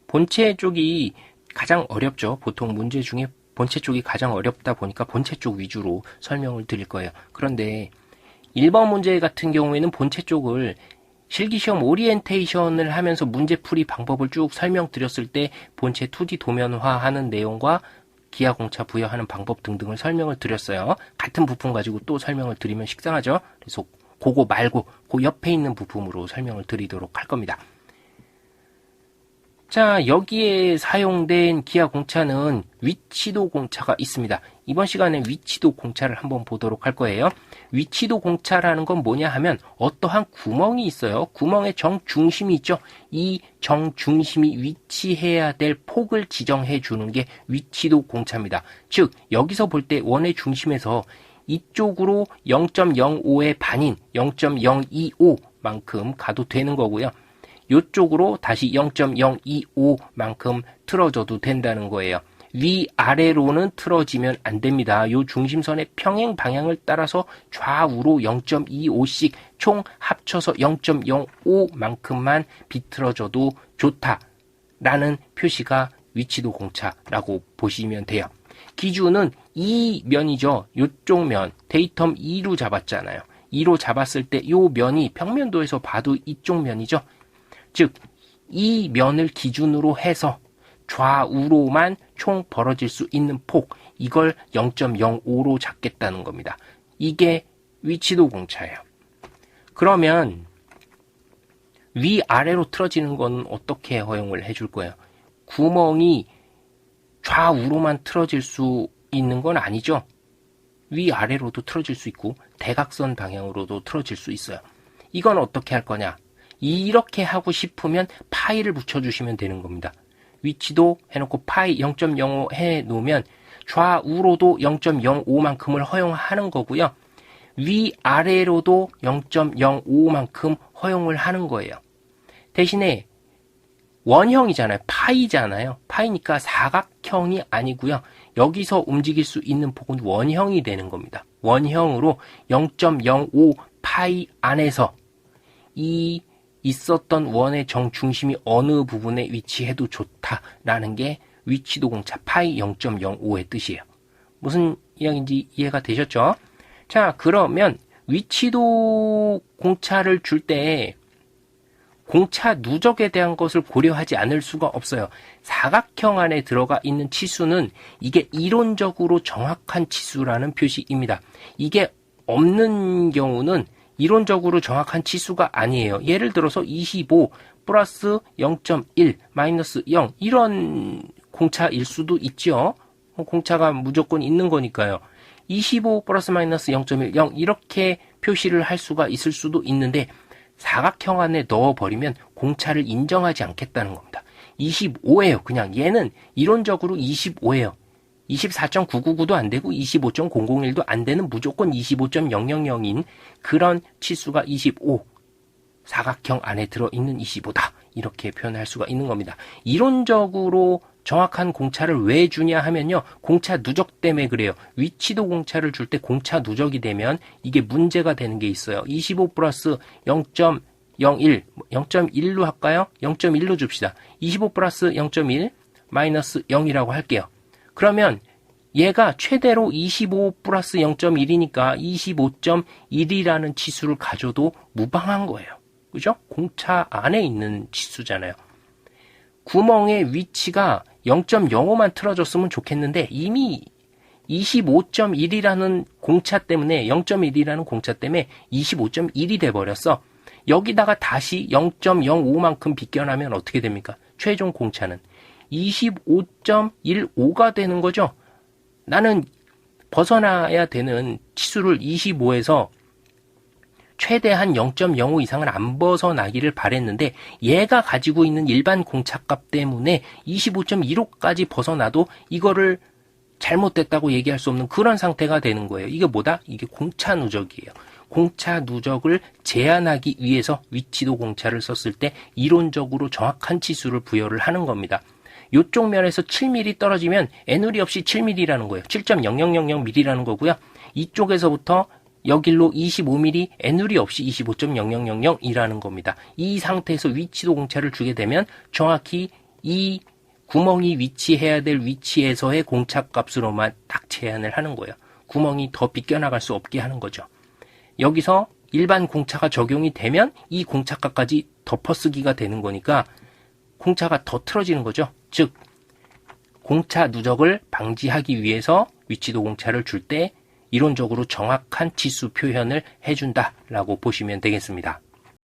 본체 쪽이 가장 어렵죠. 보통 문제 중에 본체 쪽이 가장 어렵다 보니까 본체 쪽 위주로 설명을 드릴 거예요. 그런데 1번 문제 같은 경우에는 본체 쪽을 실기시험 오리엔테이션을 하면서 문제풀이 방법을 쭉 설명드렸을 때 본체 2D 도면화하는 내용과 기하공차 부여하는 방법 등등을 설명을 드렸어요. 같은 부품 가지고 또 설명을 드리면 식상하죠. 그래서 그거 말고 그 옆에 있는 부품으로 설명을 드리도록 할 겁니다. 자, 여기에 사용된 기하공차는 위치도 공차가 있습니다. 이번 시간에 위치도 공차를 한번 보도록 할 거예요. 위치도 공차라는 건 뭐냐 하면 어떠한 구멍이 있어요. 구멍의 정중심이 있죠. 이 정중심이 위치해야 될 폭을 지정해 주는 게 위치도 공차입니다. 즉 여기서 볼 때 원의 중심에서 이쪽으로 0.05의 반인 0.025만큼 가도 되는 거고요. 이쪽으로 다시 0.025만큼 틀어져도 된다는 거예요. 위아래로는 틀어지면 안 됩니다. 요 중심선의 평행 방향을 따라서 좌우로 0.25씩 총 합쳐서 0.05만큼만 비틀어져도 좋다라는 표시가 위치도 공차라고 보시면 돼요. 기준은 이 면이죠. 요쪽 면, 데이텀 2로 잡았잖아요. 2로 잡았을 때 요 면이 평면도에서 봐도 이쪽 면이죠. 즉, 이 면을 기준으로 해서 좌우로만 총 벌어질 수 있는 폭, 이걸 0.05로 잡겠다는 겁니다. 이게 위치도 공차예요. 그러면 위아래로 틀어지는 건 어떻게 허용을 해줄 거예요? 구멍이 좌우로만 틀어질 수 있는 건 아니죠. 위아래로도 틀어질 수 있고 대각선 방향으로도 틀어질 수 있어요. 이건 어떻게 할 거냐? 이렇게 하고 싶으면 파이를 붙여주시면 되는 겁니다. 위치도 해놓고 파이 0.05 해놓으면 좌우로도 0.05만큼을 허용하는 거고요. 위아래로도 0.05만큼 허용을 하는 거예요. 대신에 원형이잖아요. 파이잖아요. 파이니까 사각형이 아니고요. 여기서 움직일 수 있는 폭은 원형이 되는 겁니다. 원형으로 0.05 파이 안에서 이 있었던 원의 정중심이 어느 부분에 위치해도 좋다라는 게 위치도 공차 파이 0.05의 뜻이에요. 무슨 이야기인지 이해가 되셨죠? 자, 그러면 위치도 공차를 줄 때 공차 누적에 대한 것을 고려하지 않을 수가 없어요. 사각형 안에 들어가 있는 치수는 이게 이론적으로 정확한 치수라는 표시입니다. 이게 없는 경우는 이론적으로 정확한 치수가 아니에요. 예를 들어서 25 플러스 0.1 마이너스 0 이런 공차일 수도 있죠. 공차가 무조건 있는 거니까요. 25 플러스 마이너스 0.1 0 이렇게 표시를 할 수가 있을 수도 있는데 사각형 안에 넣어버리면 공차를 인정하지 않겠다는 겁니다. 25예요. 그냥 얘는 이론적으로 25예요. 24.999도 안 되고 25.001도 안 되는 무조건 25.000인 그런 치수가 25. 사각형 안에 들어있는 25다. 이렇게 표현할 수가 있는 겁니다. 이론적으로 정확한 공차를 왜 주냐 하면요. 공차 누적 때문에 그래요. 위치도 공차를 줄 때 공차 누적이 되면 이게 문제가 되는 게 있어요. 25 플러스 0.01, 0.1로 할까요? 0.1로 줍시다. 25 플러스 0.1 마이너스 0이라고 할게요. 그러면 얘가 최대로 25 플러스 0.1이니까 25.1이라는 치수를 가져도 무방한 거예요. 그죠? 공차 안에 있는 치수잖아요. 구멍의 위치가 0.05만 틀어졌으면 좋겠는데 이미 25.1이라는 공차 때문에 0.1이라는 공차 때문에 25.1이 돼버렸어. 여기다가 다시 0.05만큼 비껴나면 어떻게 됩니까? 최종 공차는 25.15가 되는 거죠. 나는 벗어나야 되는 치수를 25에서 최대한 0.05 이상은 안 벗어나기를 바랬는데 얘가 가지고 있는 일반 공차값 때문에 25.15까지 벗어나도 이거를 잘못됐다고 얘기할 수 없는 그런 상태가 되는 거예요. 이게 뭐다? 이게 공차 누적이에요. 공차 누적을 제한하기 위해서 위치도 공차를 썼을 때 이론적으로 정확한 치수를 부여를 하는 겁니다. 이쪽 면에서 7mm 떨어지면 애누리 없이 7mm라는 거예요. 7.0000mm라는 거고요. 이쪽에서부터 여길로 25mm 애누리 없이 25.0000이라는 겁니다. 이 상태에서 위치도 공차를 주게 되면 정확히 이 구멍이 위치해야 될 위치에서의 공차값으로만 딱 제한을 하는 거예요. 구멍이 더 비껴나갈 수 없게 하는 거죠. 여기서 일반 공차가 적용이 되면 이 공차값까지 덮어쓰기가 되는 거니까 공차가 더 틀어지는 거죠. 즉 공차 누적을 방지하기 위해서 위치도 공차를 줄 때 이론적으로 정확한 치수 표현을 해준다라고 보시면 되겠습니다.